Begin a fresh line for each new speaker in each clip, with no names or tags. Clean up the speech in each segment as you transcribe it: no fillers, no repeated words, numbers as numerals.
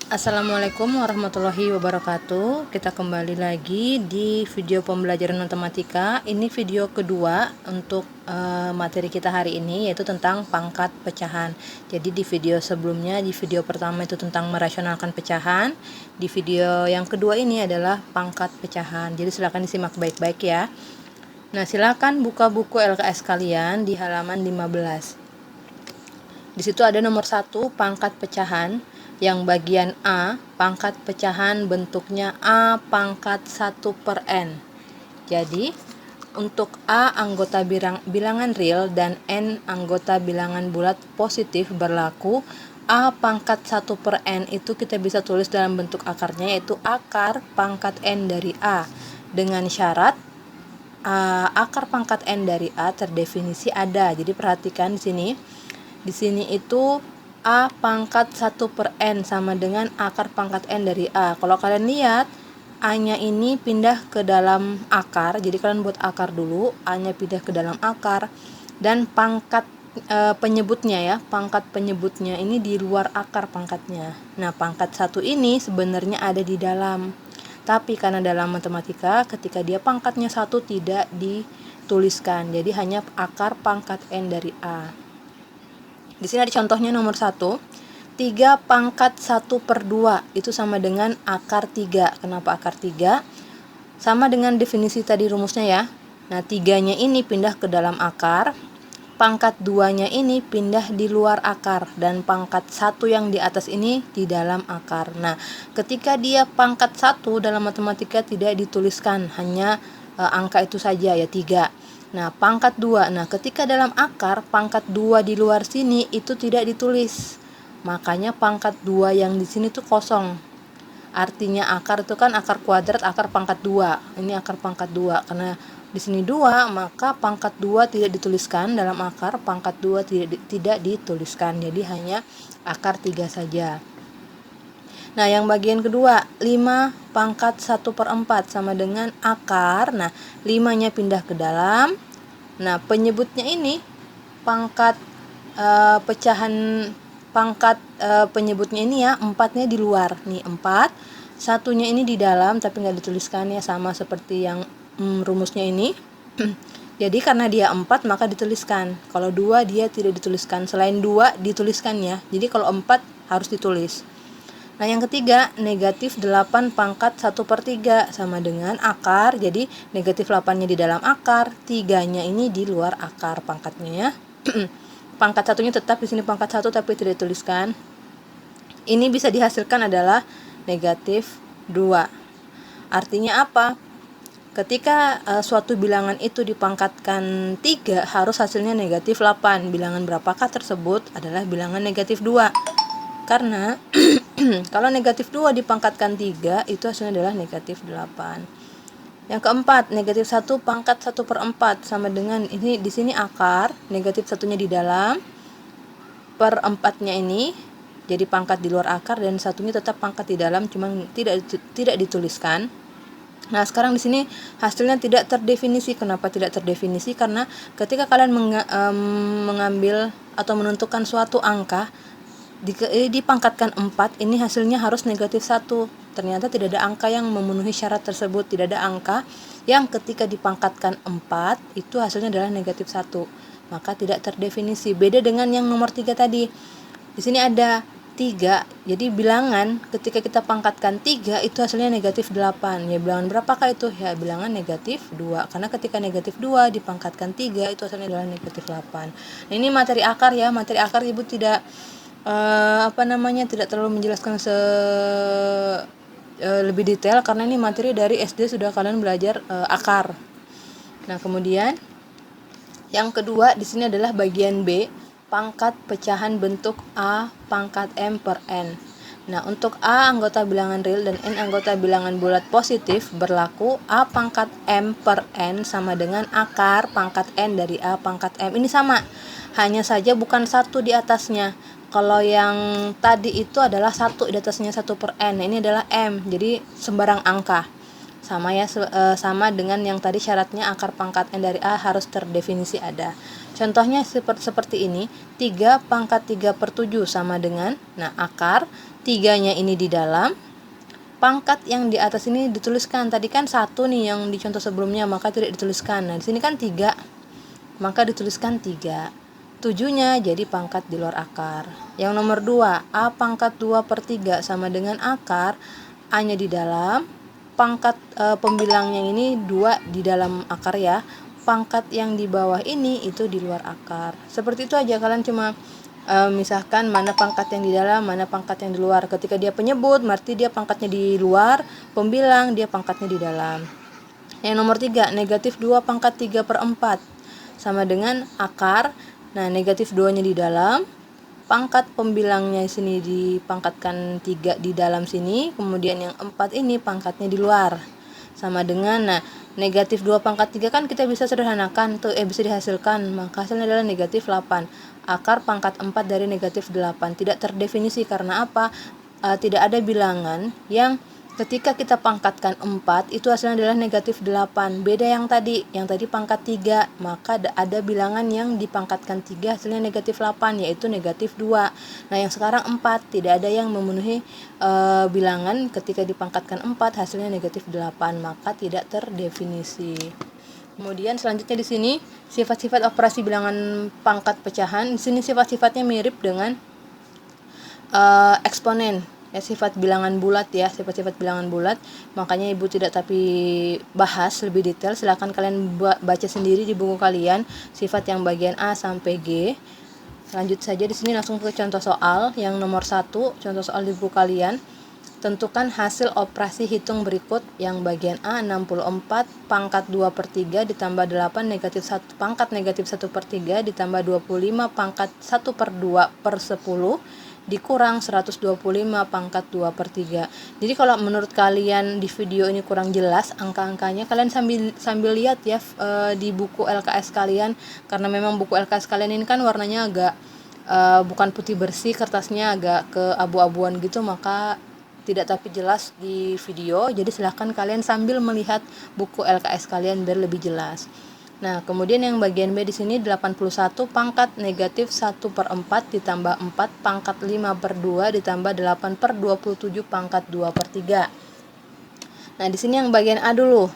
Assalamualaikum warahmatullahi wabarakatuh. Kita kembali lagi di video pembelajaran matematika. Ini video kedua untuk materi kita hari ini, yaitu tentang pangkat pecahan. Jadi di video sebelumnya, di video pertama itu tentang merasionalkan pecahan. Di video yang kedua ini adalah pangkat pecahan. Jadi silakan disimak baik-baik ya. Nah, silakan buka buku LKS kalian di halaman 15. Di situ ada nomor 1, pangkat pecahan. Yang bagian A, pangkat pecahan bentuknya A pangkat 1 per N. Jadi, untuk A anggota bilangan real dan N anggota bilangan bulat positif berlaku, A pangkat 1 per N itu kita bisa tulis dalam bentuk akarnya, yaitu akar pangkat N dari A. Dengan syarat, akar pangkat N dari A terdefinisi ada. Jadi perhatikan di sini. Di sini itu A pangkat 1 per N sama dengan akar pangkat N dari A. Kalau kalian lihat, A-nya ini pindah ke dalam akar. Jadi kalian buat akar dulu, A-nya pindah ke dalam akar. Dan pangkat penyebutnya ya, pangkat penyebutnya ini di luar akar pangkatnya. Nah, pangkat 1 ini sebenarnya ada di dalam. Tapi karena dalam matematika, ketika dia pangkatnya 1 tidak dituliskan. Jadi hanya akar pangkat N dari A. Di sini ada contohnya nomor 1. 3 pangkat 1 per 2 itu sama dengan akar 3. Kenapa akar 3? Sama dengan definisi tadi rumusnya ya. Nah, 3-nya ini pindah ke dalam akar. Pangkat 2-nya ini pindah di luar akar. Dan pangkat 1 yang di atas ini di dalam akar. Nah, ketika dia pangkat 1 dalam matematika tidak dituliskan. Hanya angka itu saja ya, 3. Nah, pangkat 2. Nah, ketika dalam akar, pangkat 2 di luar sini itu tidak ditulis. Makanya pangkat 2 yang di sini tuh kosong. Artinya akar itu kan akar kuadrat, akar pangkat 2. Ini akar pangkat 2. Karena di sini 2, maka pangkat 2 tidak dituliskan dalam akar, pangkat 2 tidak dituliskan. Jadi hanya akar 3 saja. Nah, yang bagian kedua, 5 pangkat 1 per 4 sama dengan akar. Nah, 5-nya pindah ke dalam. Nah, penyebutnya ini pangkat pecahan pangkat penyebutnya ini ya, 4-nya di luar. Nih, 4. 1-nya ini di dalam tapi nggak dituliskan ya, sama seperti yang rumusnya ini. Jadi karena dia 4 maka dituliskan. Kalau 2 dia tidak dituliskan. Selain 2 dituliskan ya. Jadi kalau 4 harus ditulis. Nah, yang ketiga, negatif 8 pangkat 1 per 3 sama dengan akar. Jadi negatif 8-nya di dalam akar, 3-nya ini di luar akar pangkatnya ya. Pangkat 1-nya tetap di sini pangkat 1 tapi tidak dituliskan. Ini bisa dihasilkan adalah negatif 2. Artinya apa? Ketika suatu bilangan itu dipangkatkan 3, harus hasilnya negatif 8. Bilangan berapakah tersebut? Adalah bilangan negatif 2. Karena kalau negatif 2 dipangkatkan 3, itu hasilnya adalah negatif 8. Yang keempat, negatif 1 pangkat 1 per 4 sama dengan ini di sini akar, negatif 1-nya di dalam, per 4-nya ini jadi pangkat di luar akar, dan 1-nya tetap pangkat di dalam, cuma tidak dituliskan. Nah, sekarang di sini hasilnya tidak terdefinisi. Kenapa tidak terdefinisi? Karena ketika kalian mengambil atau menentukan suatu angka, dipangkatkan 4, ini hasilnya harus negatif 1. Ternyata tidak ada angka yang memenuhi syarat tersebut. Tidak ada angka yang ketika dipangkatkan 4 itu hasilnya adalah negatif 1. Maka tidak terdefinisi. Beda dengan yang nomor 3 tadi. Di sini ada 3. Jadi bilangan ketika kita pangkatkan 3 itu hasilnya negatif 8. Ya, bilangan berapakah itu? Ya, bilangan negatif 2. Karena ketika negatif 2 dipangkatkan 3 itu hasilnya adalah negatif 8. Nah, ini materi akar ya. Materi akar Ibu tidak tidak terlalu menjelaskan lebih detail karena ini materi dari SD sudah kalian belajar akar. Nah, kemudian yang kedua di sini adalah bagian B, pangkat pecahan bentuk A pangkat M per N. Nah, untuk A anggota bilangan real dan N anggota bilangan bulat positif berlaku A pangkat M per N sama dengan akar pangkat N dari A pangkat M. Ini sama, hanya saja bukan 1 di atasnya. Kalau yang tadi itu adalah 1 di atasnya 1 per N. Ini adalah M, jadi sembarang angka. Sama ya, sama dengan yang tadi syaratnya akar pangkat N dari A harus terdefinisi ada. Contohnya seperti ini, 3 pangkat 3 per 7 sama dengan, nah akar 3-nya ini di dalam, pangkat yang di atas ini dituliskan. Tadi kan 1 nih yang di contoh sebelumnya, maka tidak dituliskan. Nah, di sini kan 3, maka dituliskan 3. 7-nya jadi pangkat di luar akar. Yang nomor 2, A pangkat 2 per 3 sama dengan akar, A-nya di dalam, pangkat pembilangnya ini 2 di dalam akar ya. Pangkat yang di bawah ini itu di luar akar. Seperti itu aja, kalian cuma misalkan mana pangkat yang di dalam, mana pangkat yang di luar. Ketika dia penyebut, berarti dia pangkatnya di luar, pembilang dia pangkatnya di dalam. Yang nomor 3, negatif 2 pangkat 3 per 4 sama dengan akar. Nah, negatif 2-nya di dalam, pangkat pembilangnya sini dipangkatkan 3 di dalam sini, kemudian yang 4 ini pangkatnya di luar. Sama dengan, nah, negatif 2 pangkat 3 kan kita bisa sederhanakan tuh, bisa dihasilkan, maka hasilnya adalah negatif 8. Akar pangkat 4 dari negatif 8 tidak terdefinisi karena apa? Tidak ada bilangan yang ketika kita pangkatkan 4 itu hasilnya adalah negatif 8. Beda yang tadi pangkat 3, maka ada bilangan yang dipangkatkan 3 hasilnya negatif 8, yaitu negatif 2. Nah, yang sekarang 4 tidak ada yang memenuhi bilangan ketika dipangkatkan 4 hasilnya negatif 8, maka tidak terdefinisi. Kemudian selanjutnya di sini sifat-sifat operasi bilangan pangkat pecahan. Di sini sifat-sifatnya mirip dengan eksponen. Ya, sifat bilangan bulat ya, sifat-sifat bilangan bulat. Makanya Ibu tidak bahas lebih detail, silakan kalian baca sendiri di buku kalian sifat yang bagian A sampai G. Lanjut saja di sini langsung ke contoh soal yang nomor 1, contoh soal di buku kalian. Tentukan hasil operasi hitung berikut. Yang bagian A 64 pangkat 2 per 3 ditambah 8 negatif 1 pangkat negatif 1 per 3 ditambah 25 pangkat 1 per 2 per 10 dikurang 125 pangkat 2 per 3. Jadi kalau menurut kalian di video ini kurang jelas angka-angkanya, kalian sambil lihat ya di buku LKS kalian, karena memang buku LKS kalian ini kan warnanya agak bukan putih bersih, kertasnya agak ke abu-abuan gitu, maka tidak tapi jelas di video. Jadi silahkan kalian sambil melihat buku LKS kalian biar lebih jelas. Nah, kemudian yang bagian B di sini 81 pangkat negatif 1 per 4 ditambah 4 pangkat 5 per 2 ditambah 8 per 27 pangkat 2 per 3. Nah, di sini yang bagian A dulu.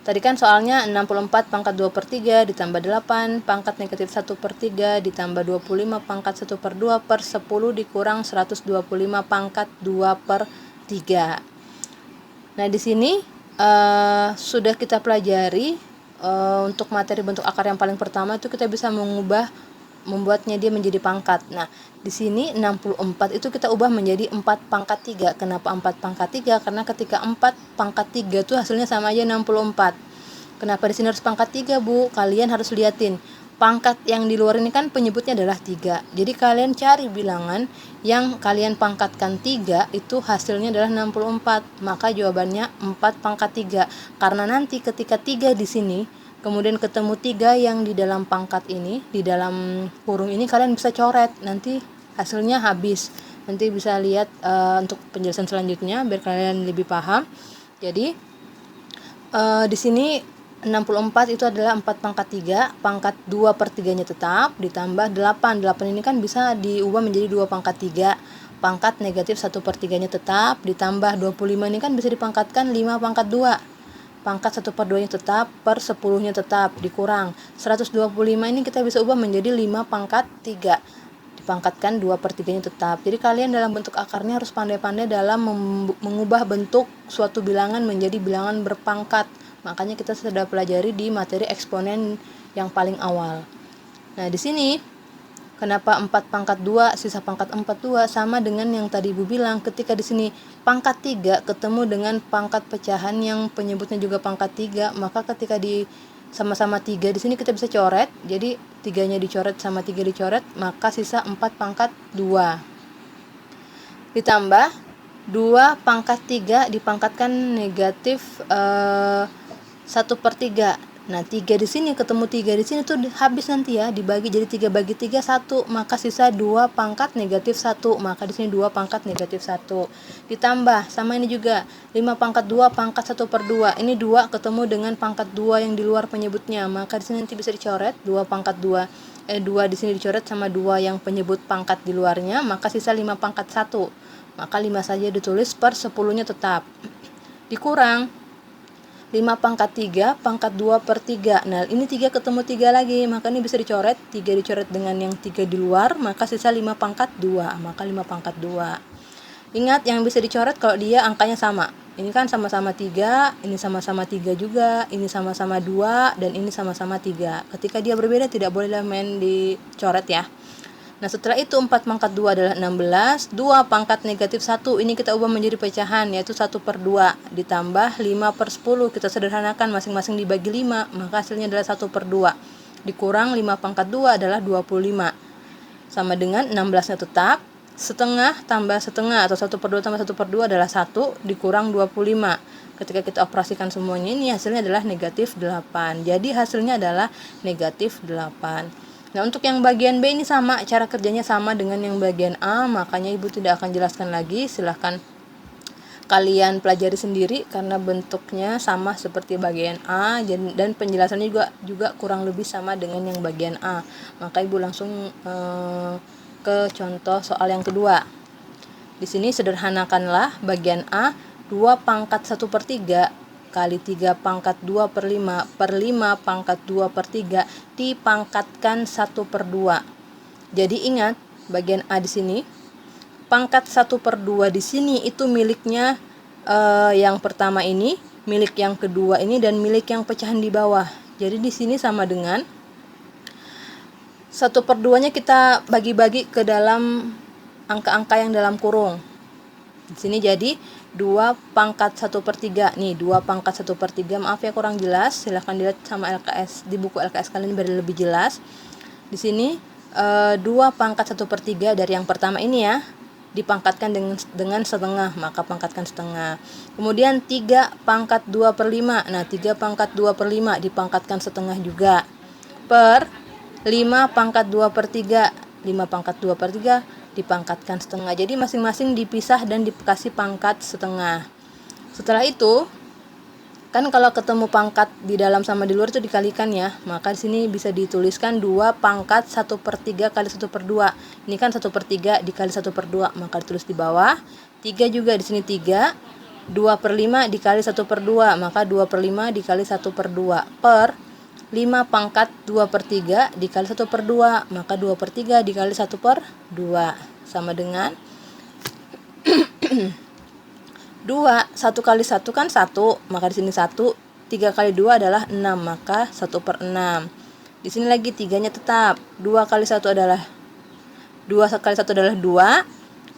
Tadi kan soalnya 64 pangkat 2 per 3 ditambah 8 pangkat negatif 1 per 3 ditambah 25 pangkat 1 per 2 per 10 dikurang 125 pangkat 2 per 3. Nah, di sini sudah kita pelajari untuk materi bentuk akar yang paling pertama itu kita bisa membuatnya dia menjadi pangkat. Nah, di sini 64 itu kita ubah menjadi 4 pangkat 3. Kenapa 4 pangkat 3? Karena ketika 4 pangkat 3 itu hasilnya sama aja 64. Kenapa di sini harus pangkat 3, Bu? Kalian harus liatin. Pangkat yang di luar ini kan penyebutnya adalah 3. Jadi kalian cari bilangan yang kalian pangkatkan 3 itu hasilnya adalah 64. Maka jawabannya 4 pangkat 3. Karena nanti ketika 3 di sini kemudian ketemu 3 yang di dalam pangkat ini, di dalam kurung ini, kalian bisa coret. Nanti hasilnya habis. Nanti bisa lihat untuk penjelasan selanjutnya biar kalian lebih paham. Jadi di sini 64 itu adalah 4 pangkat 3, pangkat 2 per 3 nya tetap, ditambah 8. 8 ini kan bisa diubah menjadi 2 pangkat 3, pangkat negatif 1 per 3 nya tetap, ditambah 25 ini kan bisa dipangkatkan 5 pangkat 2, pangkat 1 per 2 nya tetap, per 10 nya tetap, dikurang 125 ini kita bisa ubah menjadi 5 pangkat 3, dipangkatkan 2 per 3 nya tetap. Jadi kalian dalam bentuk akarnya harus pandai-pandai dalam mengubah bentuk suatu bilangan menjadi bilangan berpangkat. Makanya kita sudah pelajari di materi eksponen yang paling awal. Nah, di sini kenapa 4 pangkat 2 sisa pangkat 42 sama dengan yang tadi Ibu bilang, ketika di sini pangkat 3 ketemu dengan pangkat pecahan yang penyebutnya juga pangkat 3, maka ketika di sama-sama 3 di sini kita bisa coret. Jadi 3-nya dicoret sama 3 dicoret, maka sisa 4 pangkat 2. Ditambah 2 pangkat 3 dipangkatkan negatif 1 per 3. Nah, 3 di sini ketemu 3 di sini tuh habis nanti ya, dibagi jadi 3 bagi 3 1, maka sisa 2 pangkat negatif 1. Maka di sini 2 pangkat negatif 1. Ditambah sama ini juga 5 pangkat 2 pangkat 1 per 2. Ini 2 ketemu dengan pangkat 2 yang di luar penyebutnya, maka di sini nanti bisa dicoret 2 pangkat 2. 2 di sini dicoret sama 2 yang penyebut pangkat di luarnya, maka sisa 5 pangkat 1. Maka 5 saja ditulis per 10-nya tetap. Dikurang 5 pangkat 3 pangkat 2 per 3. Nah, ini 3 ketemu 3 lagi, maka ini bisa dicoret. 3 dicoret dengan yang 3 di luar, maka sisa 5 pangkat 2. Maka 5 pangkat 2. Ingat, yang bisa dicoret kalau dia angkanya sama. Ini kan sama-sama 3, ini sama-sama 3 juga, ini sama-sama 2, dan ini sama-sama 3. Ketika dia berbeda tidak boleh main dicoret ya. Nah, setelah itu 4 pangkat 2 adalah 16, 2 pangkat negatif 1, ini kita ubah menjadi pecahan, yaitu 1 per 2, ditambah 5 per 10, kita sederhanakan masing-masing dibagi 5, maka hasilnya adalah 1 per 2, dikurang 5 pangkat 2 adalah 25, sama dengan 16-nya tetap, setengah tambah setengah atau 1 per 2 tambah 1 per 2 adalah 1, dikurang 25. Ketika kita operasikan semuanya ini hasilnya adalah negatif 8. Jadi hasilnya adalah negatif 8. Nah, untuk yang bagian B ini sama, cara kerjanya sama dengan yang bagian A, makanya Ibu tidak akan jelaskan lagi, silahkan kalian pelajari sendiri karena bentuknya sama seperti bagian A dan penjelasannya juga kurang lebih sama dengan yang bagian A. Maka Ibu langsung ke contoh soal yang kedua. Di sini sederhanakanlah bagian A, 2 pangkat 1 per 3 kali 3 pangkat 2 per 5 per 5 pangkat 2 per 3 dipangkatkan 1 per 2. Jadi ingat, bagian A di sini, pangkat 1 per 2 di sini itu miliknya yang pertama ini, milik yang kedua ini, dan milik yang pecahan di bawah. Jadi di sini sama dengan 1 per 2-nya kita bagi-bagi ke dalam angka-angka yang dalam kurung. Di sini jadi 2 pangkat 1 per 3. Nih, 2 pangkat 1 per 3. Maaf ya kurang jelas. Silahkan dilihat sama LKS. Di buku LKS kalian biar lebih jelas. Di sini 2 pangkat 1 per 3 dari yang pertama ini ya, dipangkatkan dengan setengah, maka pangkatkan setengah. Kemudian 3 pangkat 2 per 5. Nah, 3 pangkat 2 per 5 dipangkatkan setengah juga. Per 5 pangkat 2 per 3, 5 pangkat 2 per 3 dipangkatkan setengah. Jadi masing-masing dipisah dan dikasih pangkat setengah. Setelah itu, kan kalau ketemu pangkat di dalam sama di luar itu dikalikan ya. Maka di sini bisa dituliskan 2 pangkat 1 per 3 kali 1 per 2. Ini kan 1 per 3 dikali 1 per 2, maka ditulis di bawah. 3 juga di sini 3. 2 per 5 dikali 1 per 2, maka 2 per 5 dikali 1 per 2 per 5 pangkat 2 per 3 dikali 1 per 2, maka 2 per 3 dikali 1 per 2 sama dengan 2. 1 kali 1 kan 1, maka di sini 1. 3 kali 2 adalah 6, maka 1 per 6. Di sini lagi 3-nya tetap. 2 kali 1 adalah 2 kali 1 adalah 2.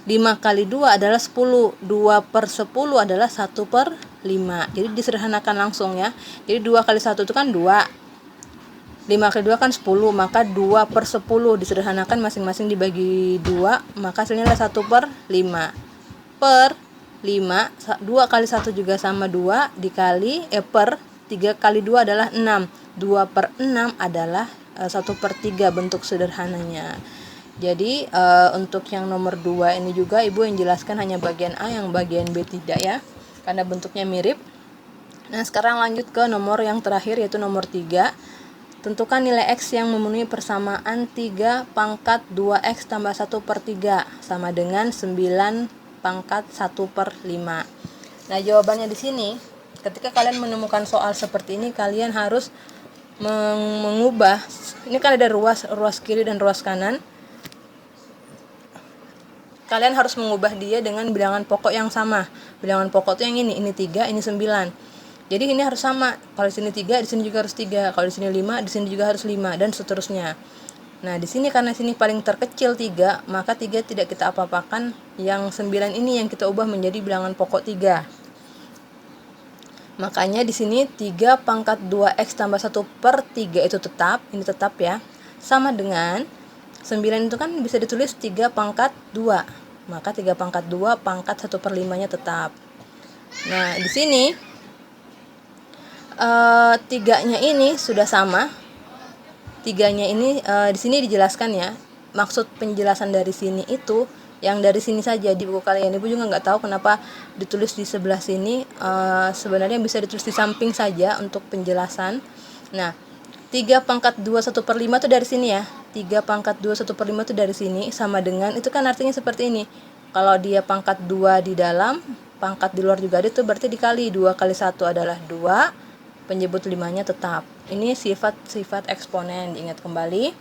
5 kali 2 adalah 10. 2 per 10 adalah 1 per 5. Jadi disederhanakan langsung ya. Jadi 2 kali 1 itu kan 2. 5 kali 2 kan 10, maka 2 per 10 disederhanakan masing-masing dibagi 2, maka hasilnya adalah 1 per 5. Per 5, 2 kali 1 juga sama 2, dikali, per 3 kali 2 adalah 6. 2 per 6 adalah 1 per 3 bentuk sederhananya. Jadi untuk yang nomor 2 ini juga Ibu yang jelaskan hanya bagian A, yang bagian B tidak ya, karena bentuknya mirip. Nah, sekarang lanjut ke nomor yang terakhir, yaitu nomor 3. Tentukan nilai X yang memenuhi persamaan 3 pangkat 2X tambah 1 per 3 sama dengan 9 pangkat 1 per 5. Nah, jawabannya di sini, ketika kalian menemukan soal seperti ini, kalian harus mengubah, ini kan ada ruas kiri dan ruas kanan. Kalian harus mengubah dia dengan bilangan pokok yang sama. Bilangan pokok itu yang ini 3, ini 9. Jadi ini harus sama. Kalau di sini 3, di sini juga harus 3. Kalau di sini 5, di sini juga harus 5, dan seterusnya. Nah, di sini karena sini paling terkecil 3, maka 3 tidak kita apa-apakan. Yang 9 ini yang kita ubah menjadi bilangan pokok 3. Makanya di sini 3 pangkat 2X tambah 1 per 3 itu tetap, ini tetap ya. Sama dengan 9 itu kan bisa ditulis 3 pangkat 2. Maka 3 pangkat 2 pangkat 1 per 5-nya tetap. Nah, di sini 3-nya ini sudah sama. 3-nya ini di sini dijelaskan ya. Maksud penjelasan dari sini itu yang dari sini saja di buku kalian. Ibu juga nggak tahu kenapa ditulis di sebelah sini. Sebenarnya bisa ditulis di samping saja untuk penjelasan. Nah, 3 pangkat 2 1/5 itu dari sini ya. 3 pangkat 2 1/5 itu dari sini, sama dengan, itu kan artinya seperti ini. Kalau dia pangkat 2 di dalam, pangkat di luar juga ada, itu berarti dikali 2 kali 1 adalah 2, penyebut 5-nya tetap. Ini sifat eksponen, diingat kembali.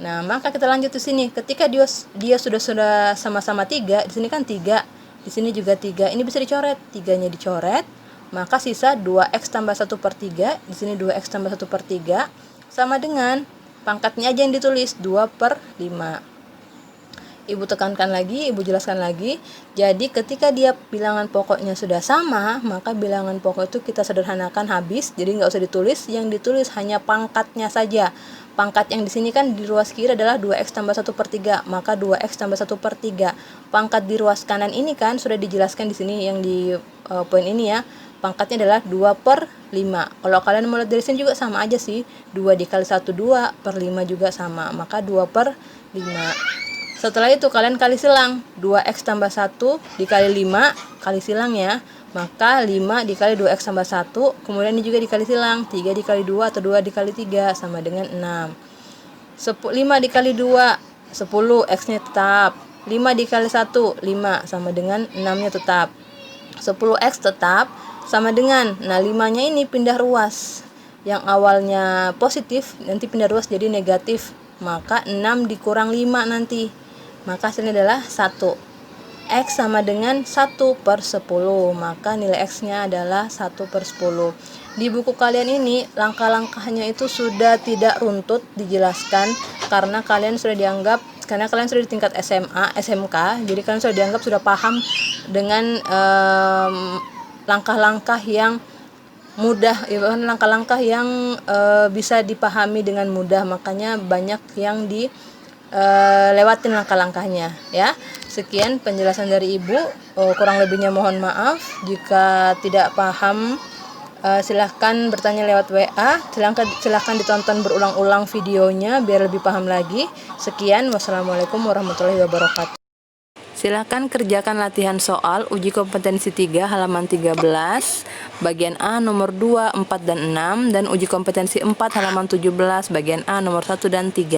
Nah, maka kita lanjut di sini. Ketika dia sudah sama-sama 3, di sini kan 3, di sini juga 3. Ini bisa dicoret, 3-nya dicoret. Maka sisa 2x tambah 1/3, di sini 2x tambah 1/3, sama dengan pangkatnya aja yang ditulis, 2/5. Ibu tekankan lagi, ibu jelaskan lagi. Jadi ketika dia bilangan pokoknya sudah sama, maka bilangan pokok itu kita sederhanakan habis. Jadi nggak usah ditulis, yang ditulis hanya pangkatnya saja. Pangkat yang di sini kan di ruas kiri adalah 2x tambah 1/3, maka 2x tambah 1/3. Pangkat di ruas kanan ini kan sudah dijelaskan di sini yang di poin ini ya. Pangkatnya adalah 2/5. Kalau kalian mau lihat dari sini juga sama aja sih. 2 dikali 1 2/5 juga sama. Maka 2/5. Setelah itu kalian kali silang. 2x tambah 1 dikali 5 kali silang ya. Maka 5 dikali 2x tambah 1, kemudian ini juga dikali silang. 3 dikali 2 atau 2 dikali 3 sama dengan 6. 5 dikali 2 10, x-nya tetap. 5 dikali 1 5 sama dengan 6-nya tetap. 10x tetap sama dengan, nah 5-nya ini pindah ruas, yang awalnya positif nanti pindah ruas jadi negatif, maka 6 dikurang 5 nanti, maka hasilnya adalah 1. X sama dengan 1/10, maka nilai X-nya adalah 1/10. Di buku kalian ini langkah-langkahnya itu sudah tidak runtut dijelaskan, karena kalian sudah di tingkat SMA, SMK, jadi kalian sudah dianggap sudah paham dengan langkah-langkah yang mudah, langkah-langkah yang bisa dipahami dengan mudah, makanya banyak yang lewatin langkah-langkahnya ya. Sekian penjelasan dari ibu, kurang lebihnya mohon maaf. Jika tidak paham, silahkan bertanya lewat WA, silahkan ditonton berulang-ulang videonya biar lebih paham lagi. Sekian, wassalamualaikum warahmatullahi wabarakatuh. Silakan kerjakan latihan soal uji kompetensi 3 halaman 13, bagian A nomor 2, 4, dan 6, dan uji kompetensi 4 halaman 17, bagian A nomor 1 dan 3.